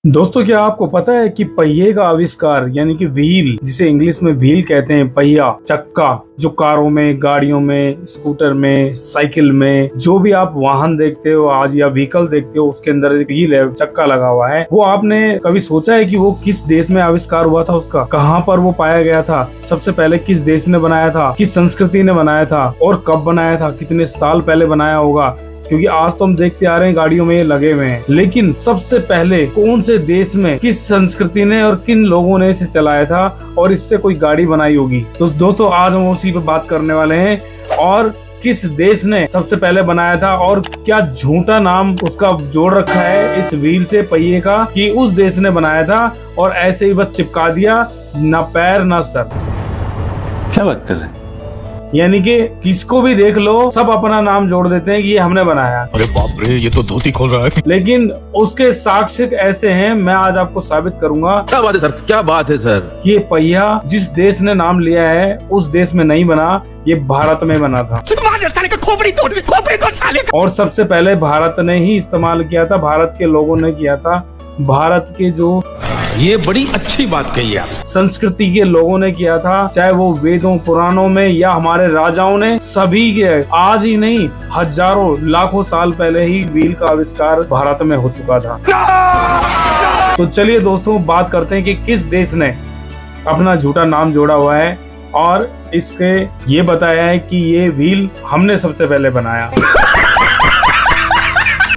दोस्तों, क्या आपको पता है कि पहिए का आविष्कार यानी कि व्हील, जिसे इंग्लिश में व्हील कहते हैं, पहिया, चक्का, जो कारों में, गाड़ियों में, स्कूटर में, साइकिल में, जो भी आप वाहन देखते हो आज या व्हीकल देखते हो, उसके अंदर एक व्हील है, चक्का लगा हुआ है। वो आपने कभी सोचा है कि वो किस देश में आविष्कार हुआ था, उसका कहाँ पर वो पाया गया था, सबसे पहले किस देश ने बनाया था, किस संस्कृति ने बनाया था और कब बनाया था, कितने साल पहले बनाया होगा? क्योंकि आज तो हम देखते आ रहे हैं गाड़ियों में ये लगे हुए हैं, लेकिन सबसे पहले कौन से देश में, किस संस्कृति ने और किन लोगों ने इसे चलाया था और इससे कोई गाड़ी बनाई होगी? तो दोस्तों, आज हम उसी पे बात करने वाले हैं। और किस देश ने सबसे पहले बनाया था और क्या झूठा नाम उसका जोड़ रखा है इस व्हील से, पहिए का, कि उस देश ने बनाया था और ऐसे ही बस चिपका दिया, ना पैर ना सर। क्या बात कर रहे हैं? यानी कि किसको भी देख लो, सब अपना नाम जोड़ देते हैं कि ये हमने बनाया। अरे बाप रे, ये तो धोती खोल रहा है। लेकिन उसके साक्ष्य ऐसे हैं, मैं आज आपको साबित करूंगा। क्या बात है सर, क्या बात है सर? ये पहिया जिस देश ने नाम लिया है उस देश में नहीं बना, ये भारत में बना था। खोपड़ी तोड़ साले। और सबसे पहले भारत ने ही इस्तेमाल किया था, भारत के लोगों ने किया था, भारत के जो ये बड़ी अच्छी बात कही आप। संस्कृति के लोगों ने किया था, चाहे वो वेदों पुराणों में या हमारे राजाओं ने, सभी के आज ही नहीं हजारों लाखों साल पहले ही व्हील का आविष्कार भारत में हो चुका था। तो चलिए दोस्तों, बात करते हैं कि किस देश ने अपना झूठा नाम जोड़ा हुआ है और इसके ये बताया है कि ये व्हील हमने सबसे पहले बनाया।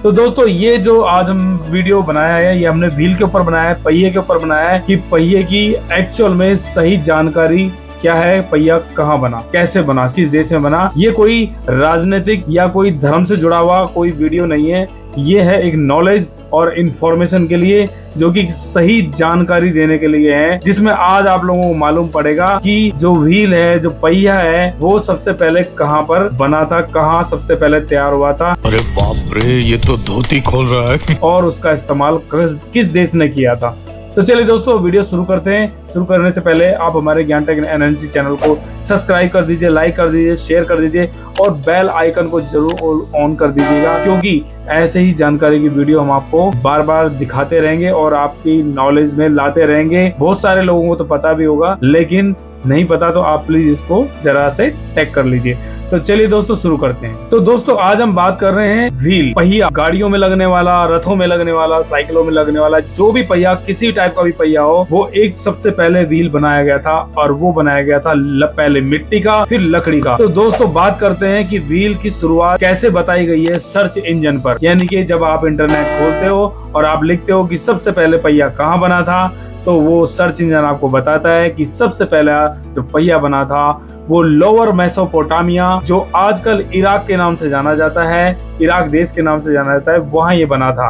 तो दोस्तों, ये जो आज हम वीडियो बनाया है, ये हमने व्हील के ऊपर बनाया है, पहिए के ऊपर बनाया है कि पहिए की एक्चुअल में सही जानकारी क्या है, पहिया कहाँ बना, कैसे बना, किस देश में बना। ये कोई राजनीतिक या कोई धर्म से जुड़ा हुआ कोई वीडियो नहीं है, ये है एक नॉलेज और इंफॉर्मेशन के लिए, जो कि सही जानकारी देने के लिए है, जिसमें आज आप लोगों को मालूम पड़ेगा कि जो व्हील है, जो पहिया है, वो सबसे पहले कहाँ पर बना था, कहाँ सबसे पहले तैयार हुआ था। अरे बाप रे, ये तो धोती खोल रहा है। और उसका इस्तेमाल किस देश ने किया था। तो चलिए दोस्तों, वीडियो शुरू करते हैं। शुरू करने से पहले आप हमारे ज्ञान टेक एनएनसी चैनल को सब्सक्राइब कर दीजिए, लाइक कर दीजिए, शेयर कर दीजिए और बेल आइकन को जरूर ऑन कर दीजिएगा, क्योंकि ऐसे ही जानकारी की वीडियो हम आपको बार बार दिखाते रहेंगे और आपकी नॉलेज में लाते रहेंगे। बहुत सारे लोगों को तो पता भी होगा, लेकिन नहीं पता तो आप प्लीज इसको जरा से टैग कर लीजिए। तो चलिए दोस्तों, शुरू करते हैं। तो दोस्तों, आज हम बात कर रहे हैं व्हील, पहिया, गाड़ियों में लगने वाला, रथों में लगने वाला, साइकिलों में लगने वाला, जो भी पहिया, किसी टाइप का भी पहिया हो, वो एक सबसे पहले व्हील बनाया गया था और वो बनाया गया था पहले मिट्टी का, फिर लकड़ी का। तो दोस्तों, बात करते हैं कि व्हील की शुरुआत कैसे बताई गई है सर्च इंजन पर। यानी कि जब आप इंटरनेट खोलते हो और आप लिखते हो कि सबसे पहले पहिया कहाँ बना था, तो वो सर्च इंजन आपको बताता है कि सबसे पहला जो पहिया बना था वो लोअर मेसोपोटामिया, जो आजकल इराक के नाम से जाना जाता है, इराक देश के नाम से जाना जाता है, वहाँ ये बना था।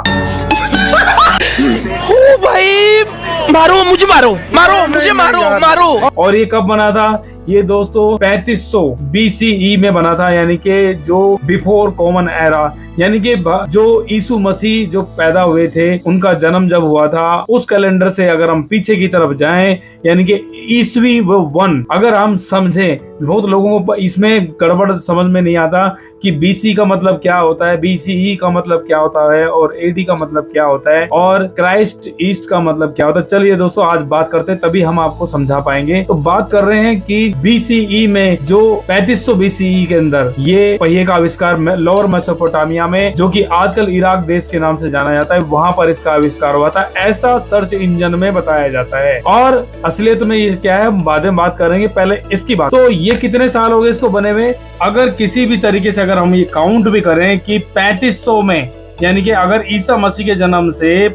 ओ भाई, मारो मुझे, मारो मुझे, मारो। और ये कब बना था? ये दोस्तों 3500 BCE में बना था, यानी कि जो बिफोर कॉमन एरा, यानी कि जो यीशु मसीह जो पैदा हुए थे, उनका जन्म जब हुआ था, उस कैलेंडर से अगर हम पीछे की तरफ जाएं, यानी कि ईस्वी वो 1 अगर हम समझें, बहुत लोगों को इसमें गड़बड़ समझ में नहीं आता कि BC का मतलब क्या होता है, BCE का मतलब क्या होता है और AD का मतलब क्या होता है और क्राइस्ट ईस्ट का मतलब क्या होता है। चलिए दोस्तों, आज बात करते हैं, तभी हम आपको समझा पाएंगे। तो बात कर रहे हैं कि BCE में, जो 3500 BCE के अंदर ये पहिए का आविष्कार लोअर मेसोपोटामिया में, जो कि आजकल इराक देश के नाम से जाना जाता है, वहां पर इसका आविष्कार हुआ था, ऐसा सर्च इंजन में बताया जाता है। और असलियत में ये क्या है, बाद में बात करेंगे, पहले इसकी बात। तो ये कितने साल हो गए इसको बने हुए? अगर किसी भी तरीके से अगर हम ये काउंट भी करें कि 3500 में, यानी कि अगर ईसा मसीह के जन्म से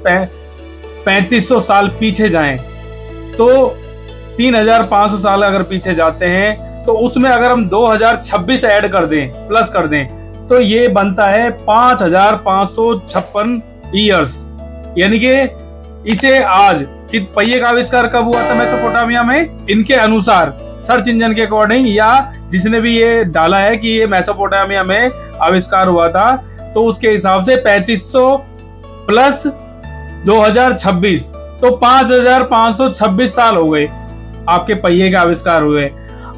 3500 साल पीछे जाएं, तो 3500 साल अगर पीछे जाते हैं, तो उसमें अगर हम 2026 ऐड कर दें, प्लस कर दें, तो ये बनता है 5556 ईयर्स। यानी कि इसे आज कि पहिए का आविष्कार कब हुआ था मेसोपोटामिया में, इनके अनुसार, सर्च इंजन के अकॉर्डिंग, या जिसने भी ये डाला है कि ये मेसोपोटामिया में आविष्कार हुआ था, तो उसके हिसाब से 3500 प्लस 2026, तो 5526 साल हो गए आपके पहिए का आविष्कार हुए।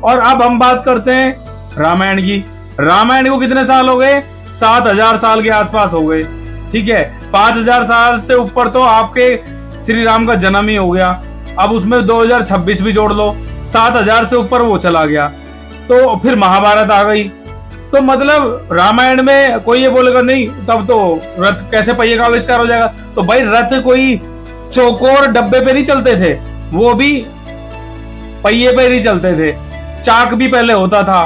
और अब हम बात करते हैं रामायण की। रामायण को कितने साल हो गए? 7000 साल के आसपास हो गए। ठीक है, 5000 साल से ऊपर तो आपके श्री राम का जन्म ही हो गया। अब उसमें 2026 भी जोड़ लो, 7000 से ऊपर वो चला गया। तो फिर महाभारत आ गई। तो मतलब रामायण में कोई ये बोलेगा नहीं तब तो रथ कैसे पहिए का आविष्कार हो जाएगा। तो भाई रथ कोई चौकोर डब्बे पे नहीं चलते थे, वो भी पहिए पे नहीं चलते थे। चाक भी पहले होता था,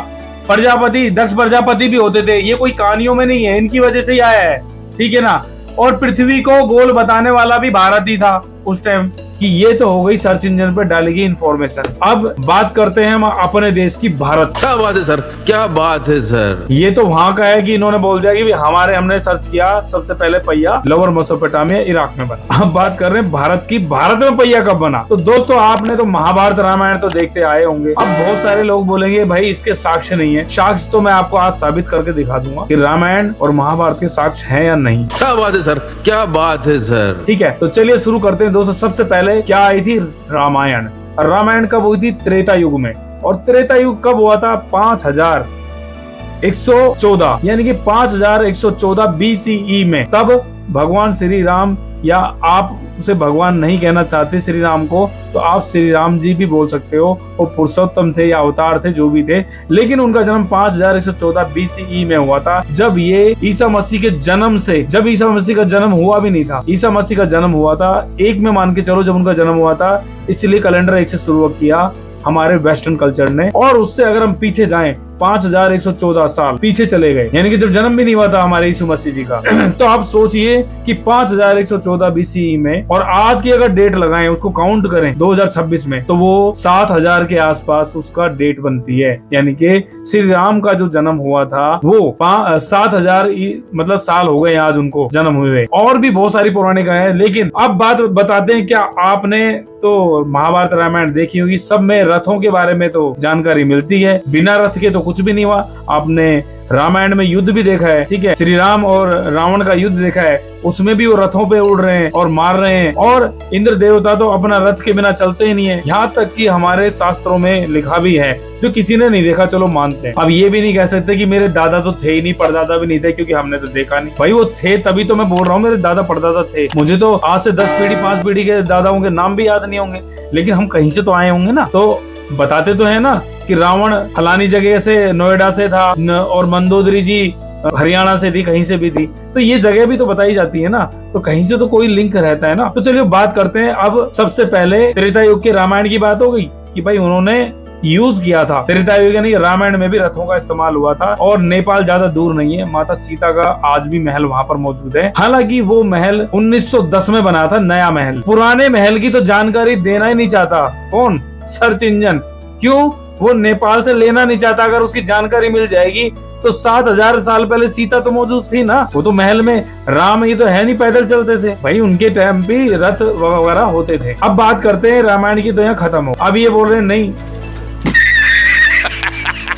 प्रजापति दक्ष प्रजापति भी होते थे। ये कोई कहानियों में नहीं है, इनकी वजह से ही आया है, ठीक है ना। और पृथ्वी को गोल बताने वाला भी भारत ही था उस टाइम। कि ये तो हो गई सर्च इंजन पे डाली गई इंफॉर्मेशन। अब बात करते हैं हम अपने देश की, भारत। क्या बात है सर, क्या बात है सर। ये तो वहां का है कि इन्होंने बोल दिया कि हमने सर्च किया, सबसे पहले पहिया लोअर मेसोपोटामिया इराक में बना। अब बात कर रहे हैं भारत की, भारत में पहिया कब बना। तो दोस्तों आपने तो महाभारत रामायण तो देखते आए होंगे। अब बहुत सारे लोग बोलेंगे भाई इसके साक्ष्य नहीं है। साक्ष्य तो मैं आपको आज साबित करके दिखा दूंगा कि रामायण और महाभारत के साक्ष्य है या नहीं। क्या बात है सर, क्या बात है सर। ठीक है, तो चलिए शुरू करते हैं दोस्तों। सबसे पहले क्या आई थी रामायण। रामायण कब हुई थी? त्रेता युग में। और त्रेता युग कब हुआ था? 5114 यानी कि 5114 BCE में। तब भगवान श्री राम, या आप उसे भगवान नहीं कहना चाहते श्री राम को तो आप श्री राम जी भी बोल सकते हो, वो पुरुषोत्तम थे या अवतार थे, जो भी थे। लेकिन उनका जन्म 5114 BCE में हुआ था, जब ये ईसा मसीह के जन्म से, जब ईसा मसीह का जन्म हुआ भी नहीं था। ईसा मसीह का जन्म हुआ था 1 में मान के चलो जब उनका जन्म हुआ था, इसलिए कैलेंडर 1 से शुरू किया हमारे वेस्टर्न कल्चर ने। और उससे अगर हम पीछे जाएं 5114 साल पीछे चले गए, यानी कि जब जन्म भी नहीं हुआ था हमारे यीशु मसीह जी का। तो आप सोचिए कि 5114 BCE में और आज की अगर डेट लगाएं, उसको काउंट करें 2026 में, तो वो 7000 के आसपास उसका डेट बनती है। यानी कि श्री राम का जो जन्म हुआ था वो 7000 मतलब साल हो गए आज उनको जन्म हुए। और भी बहुत सारी पौराणिक है। लेकिन अब बात बताते हैं, क्या आपने तो महाभारत रामायण देखी होगी, सब में रथों के बारे में तो जानकारी मिलती है। बिना रथ के तो कुछ भी नहीं हुआ। आपने रामायण में युद्ध भी देखा है, ठीक है, श्री राम और रावण का युद्ध देखा है, उसमें भी वो रथों पे उड़ रहे हैं और मार रहे हैं। और इंद्र देवता तो अपना रथ के बिना चलते ही नहीं है। यहाँ तक कि हमारे शास्त्रों में लिखा भी है, जो किसी ने नहीं देखा चलो मानते हैं। अब ये भी नहीं कह सकते कि मेरे दादा तो थे ही नहीं, परदादा भी नहीं थे, क्योंकि हमने तो देखा नहीं। भाई वो थे तभी तो मैं बोल रहा हूँ मेरे दादा परदादा थे। मुझे तो आज से 10 पीढ़ी 5 पीढ़ी के दादाओं के नाम भी याद नहीं होंगे, लेकिन हम कहीं से तो आए होंगे ना। तो बताते तो है ना कि रावण फलानी जगह से, नोएडा से था, और मंदोदरी जी हरियाणा से थी, कहीं से भी थी। तो ये जगह भी तो बताई जाती है ना, तो कहीं से तो कोई लिंक रहता है ना। तो चलिए बात करते हैं। अब सबसे पहले त्रेता युग के रामायण की बात हो गई कि भाई उन्होंने यूज किया था। त्रेता युग यानी रामायण में भी रथों का इस्तेमाल हुआ था। और नेपाल ज्यादा दूर नहीं है, माता सीता का आज भी महल वहाँ पर मौजूद है। हालांकि वो महल 1910 में बना था, नया महल। पुराने महल की तो जानकारी देना ही नहीं चाहता कौन? Search engine. क्यों? वो नेपाल से लेना नहीं चाहता। अगर उसकी जानकारी मिल जाएगी तो 7000 साल पहले सीता तो मौजूद थी ना, वो तो महल में। राम ये तो है नहीं, पैदल चलते थे भाई, उनके टाइम भी रथ वगैरह होते थे। अब बात करते हैं रामायण की, तो यहाँ खत्म हो। अब ये बोल रहे हैं नहीं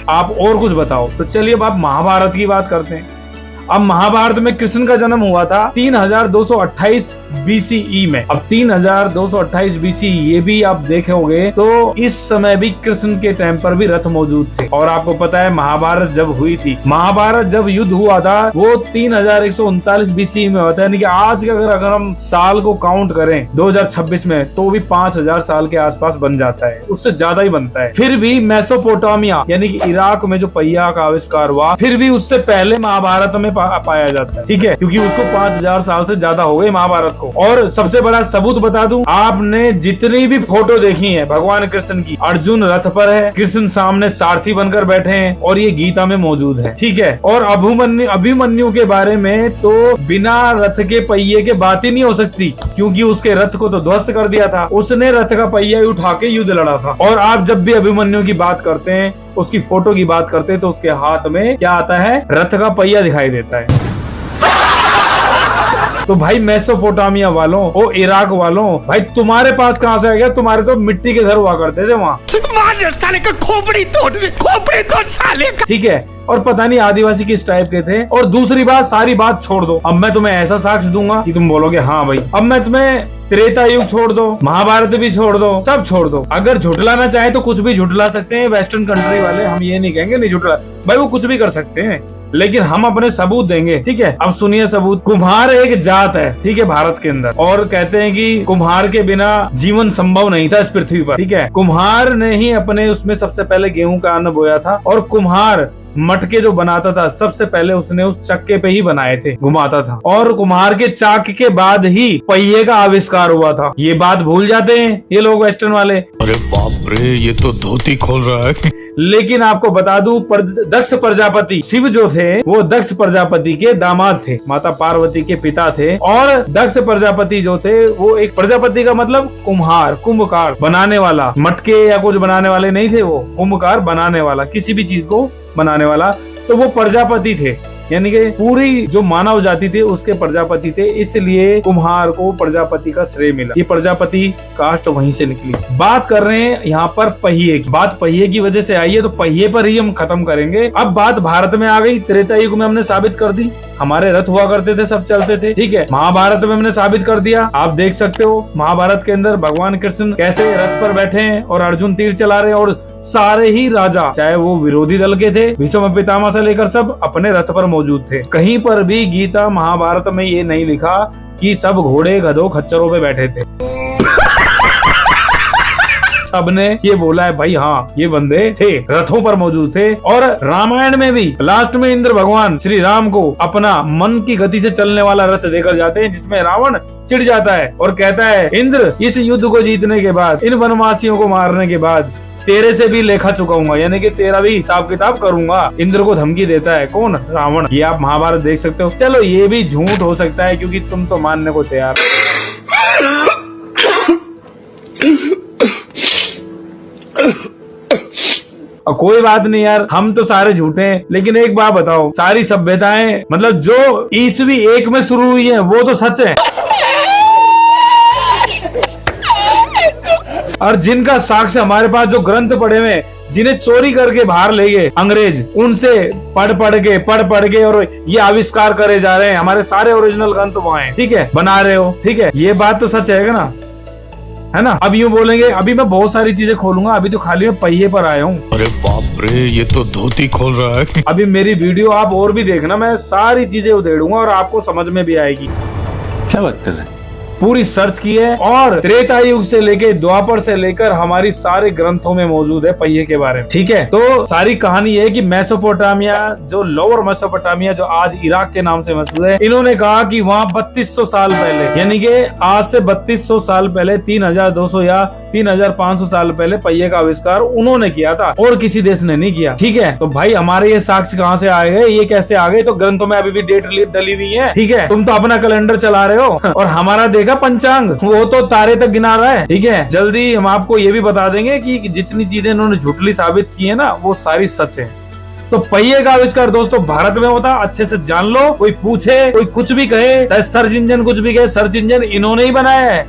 आप और कुछ बताओ। तो चलिए अब आप महाभारत की बात करते हैं। अब महाभारत में कृष्ण का जन्म हुआ था 3228 BCE में। अब 3228 BCE ये भी आप देखे तो इस समय भी कृष्ण के टाइम पर भी रथ मौजूद थे। और आपको पता है महाभारत जब हुई थी, महाभारत जब युद्ध हुआ था वो 3139 BCE में हुआ था। यानी कि आज के अगर हम साल को काउंट करें 2026 में, तो भी 5000 साल के आसपास बन जाता है, उससे ज्यादा ही बनता है। फिर भी मेसोपोटामिया यानी कि इराक में जो पहिया का आविष्कार हुआ, फिर भी उससे पहले महाभारत में पाया जाता है, ठीक है, क्योंकि उसको 5000 साल से ज्यादा हो गए महाभारत को। और सबसे बड़ा सबूत बता दूं, आपने जितनी भी फोटो देखी है भगवान कृष्ण की, अर्जुन रथ पर है, कृष्ण सामने सारथी बनकर बैठे हैं, और ये गीता में मौजूद है, ठीक है। और अभिमन्यु के बारे में तो बिना रथ के पहिए के बात ही नहीं हो सकती, क्योंकि उसके रथ को तो ध्वस्त कर दिया था, उसने रथ का पहिया उठा के युद्ध लड़ा था। और आप जब भी अभिमन्यु की बात करते हैं, उसकी फोटो की बात करते हैं, तो उसके हाथ में क्या आता है? रथ का पहिया दिखाई देता है। तो भाई मेसोपोटामिया वालों, ओ इराक वालों, भाई तुम्हारे पास कहाँ से आ गया? तुम्हारे तो मिट्टी के घर हुआ करते थे वहाँ। मार साले का खोपड़ी तोड़ साले का। ठीक है, और पता नहीं आदिवासी किस टाइप के थे। और दूसरी बात, सारी बात छोड़ दो, अब मैं तुम्हें ऐसा साक्ष्य दूंगा कि तुम बोलोगे हाँ भाई। अब मैं तुम्हें त्रेता युग छोड़ दो, महाभारत भी छोड़ दो, सब छोड़ दो। अगर झुटलाना चाहे तो कुछ भी झुटला सकते हैं वेस्टर्न कंट्री वाले, हम ये नहीं कहेंगे नहीं झुटला, भाई वो कुछ भी कर सकते हैं, लेकिन हम अपने सबूत देंगे। ठीक है, अब सुनिए सबूत। कुम्हार एक जात है, ठीक है, भारत के अंदर, और कहते हैं कि कुम्हार के बिना जीवन संभव नहीं था इस पृथ्वी पर। ठीक है, कुम्हार ने ही अपने उसमें सबसे पहले गेहूं का अन्न बोया था, और कुम्हार मटके जो बनाता था सबसे पहले उसने उस चक्के पे ही बनाए थे, घुमाता था, और कुम्हार के चाक के बाद ही पहिए का आविष्कार हुआ था। ये बात भूल जाते हैं ये लोग वेस्टर्न वाले। अरे बाप रे, ये तो धोती खोल रहा है। लेकिन आपको बता दूं, दक्ष प्रजापति शिव जो थे वो दक्ष प्रजापति के दामाद थे, माता पार्वती के पिता थे। और दक्ष प्रजापति जो थे वो एक प्रजापति का मतलब कुम्हार, कुंभकार, बनाने वाला, मटके या कुछ बनाने वाले नहीं थे, वो कुंभकार, बनाने वाला, किसी भी चीज को बनाने वाला, तो वो प्रजापति थे, यानी कि पूरी जो मानव जाति थी उसके प्रजापति थे, इसलिए कुम्हार को प्रजापति का श्रेय मिला। ये प्रजापति कास्ट वहीं से निकली। बात कर रहे हैं यहाँ पर पहिए की, बात पहिए की वजह से आई है, तो पहिए पर ही हम खत्म करेंगे। अब बात भारत में आ गई, त्रेता युग में हमने साबित कर दी, हमारे रथ हुआ करते थे, सब चलते थे। ठीक है, महाभारत में हमने साबित कर दिया, आप देख सकते हो महाभारत के अंदर भगवान कृष्ण कैसे रथ पर बैठे हैं और अर्जुन तीर चला रहे हैं, और सारे ही राजा, चाहे वो विरोधी दल के थे, भीष्म पितामह से लेकर सब अपने रथ पर मौजूद थे। कहीं पर भी गीता महाभारत में ये नहीं लिखा कि सब घोड़े गधों खच्चरों पे बैठे थे। सबने ये बोला है भाई हाँ ये बंदे थे, रथों पर मौजूद थे। और रामायण में भी लास्ट में इंद्र भगवान श्री राम को अपना मन की गति से चलने वाला रथ देकर जाते हैं, जिसमें रावण चिढ़ जाता है और कहता है इंद्र, इस युद्ध को जीतने के बाद, इन वनवासियों को मारने के बाद तेरे से भी लेखा चुकाऊंगा, यानी कि तेरा भी हिसाब किताब करूंगा। इंद्र को धमकी देता है कौन? रावण। ये आप महाभारत देख सकते हो। चलो ये भी झूठ हो सकता है क्योंकि तुम तो मानने को तैयार। कोई बात नहीं यार, हम तो सारे झूठे हैं, लेकिन एक बात बताओ, सारी सभ्यताएं मतलब जो ईस्वी 1 में शुरू हुई है वो तो सच है, और जिनका साक्ष्य हमारे पास जो ग्रंथ पड़े हुए, जिन्हें चोरी करके बाहर ले गए अंग्रेज, उनसे पढ़ पढ़ के और ये आविष्कार करे जा रहे हैं, हमारे सारे ओरिजिनल ग्रंथ वहाँ हैं। ठीक है, बना रहे हो, ठीक है, ये बात तो सच है ना, है ना। अब यूँ बोलेंगे, अभी मैं बहुत सारी चीजें खोलूंगा, अभी तो खाली मैं पहिए पर आया हूँ। अरे बाप रे, ये तो धोती खोल रहा है। अभी मेरी वीडियो आप और भी देखना, मैं सारी चीजें उधेड़ूंगा और आपको समझ में भी आएगी। क्या बात कर रहे हैं? पूरी सर्च की है, और त्रेता युग से लेके द्वापर से लेकर हमारी सारे ग्रंथों में मौजूद है पहिए के बारे में। ठीक है, तो सारी कहानी है कि मेसोपोटामिया, जो लोअर मेसोपोटामिया जो आज इराक के नाम से मशहूर है, इन्होंने कहा कि वहाँ 3200 साल पहले, यानी कि आज से 3200 साल पहले, 3200 या 3500 साल पहले पहिए का आविष्कार उन्होंने किया था, और किसी देश ने नहीं किया। ठीक है, तो भाई हमारे ये साक्ष्य कहाँ से आ गए, ये कैसे आ गए? तो ग्रंथों में अभी भी डेट डली हुई है। ठीक है, तुम तो अपना कैलेंडर चला रहे हो और हमारा का पंचांग वो तो तारे तक गिना रहा है। ठीक है, जल्दी हम आपको ये भी बता देंगे कि जितनी चीजें इन्होंने झूठली साबित की है ना, वो सारी सच है। तो पहिए का आविष्कार दोस्तों भारत में होता, अच्छे से जान लो। कोई पूछे, कोई कुछ भी कहे, सर्च इंजन कुछ भी कहे, सर्च इंजन इन्होंने ही बनाया है।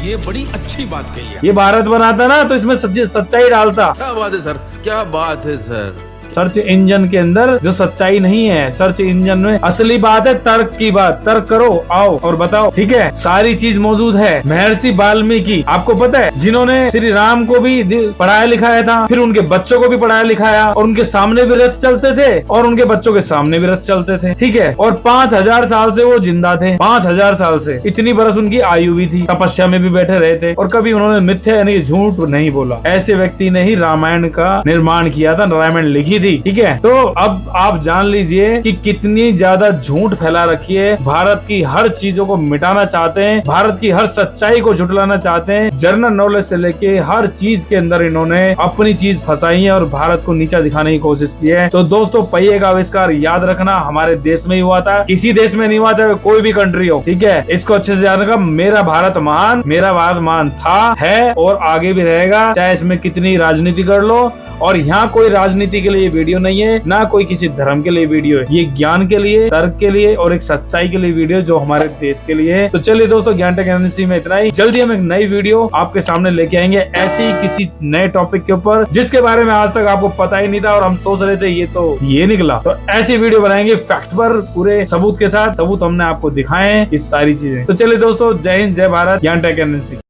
ये बड़ी अच्छी बात कही है। ये भारत बनाता ना तो इसमें सच्चाई डालता। क्या बात है सर, क्या बात है सर। सर्च इंजन के अंदर जो सच्चाई नहीं है, सर्च इंजन में असली बात है तर्क की बात। तर्क करो, आओ और बताओ। ठीक है, सारी चीज मौजूद है। महर्षि वाल्मीकि, आपको पता है, जिन्होंने श्री राम को भी पढ़ाया लिखाया था, फिर उनके बच्चों को भी पढ़ाया लिखाया, और उनके सामने भी रथ चलते थे और उनके बच्चों के सामने भी रथ चलते थे। ठीक है, और 5000 साल से वो जिंदा थे, 5000 साल से, इतनी बरस उनकी आयु भी थी, तपस्या में भी बैठे रहे थे, और कभी उन्होंने मिथ्या यानी झूठ नहीं बोला। ऐसे व्यक्ति ने ही रामायण का निर्माण किया था, रामायण लिखी थी। ठीक है, तो अब आप जान लीजिए कि कितनी ज्यादा झूठ फैला रखी है। भारत की हर चीजों को मिटाना चाहते हैं, भारत की हर सच्चाई को झुठलाना चाहते हैं। जनरल नॉलेज से लेके हर चीज के अंदर इन्होंने अपनी चीज फंसाई है और भारत को नीचा दिखाने की कोशिश की है। तो दोस्तों, पहिए का आविष्कार याद रखना हमारे देश में ही हुआ था, किसी देश में नहीं हुआ, चाहे कोई भी कंट्री हो। ठीक है, इसको अच्छे से याद रखना। मेरा भारत महान, मेरा भारत महान था, है और आगे भी रहेगा, चाहे इसमें कितनी राजनीति कर लो और यहाँ कोई राजनीति के लिए वीडियो नहीं है, ना कोई किसी धर्म के लिए वीडियो है। ये ज्ञान के लिए, तर्क के लिए और एक सच्चाई के लिए वीडियो जो हमारे देश के लिए है। तो चलिए दोस्तों, ज्ञान टेक एनर्जी में इतना ही। जल्दी हम एक नई वीडियो आपके सामने लेके आएंगे ऐसे ही किसी नए टॉपिक के ऊपर जिसके बारे में आज तक आपको पता ही नहीं था और हम सोच रहे थे ये निकला। तो ऐसी वीडियो बनाएंगे फैक्ट पर, पूरे सबूत के साथ। सबूत हमने आपको दिखाए हैं, इस सारी चीजें। तो चलिए दोस्तों, जय हिंद, जय भारत, ज्ञान टेक एनर्जी।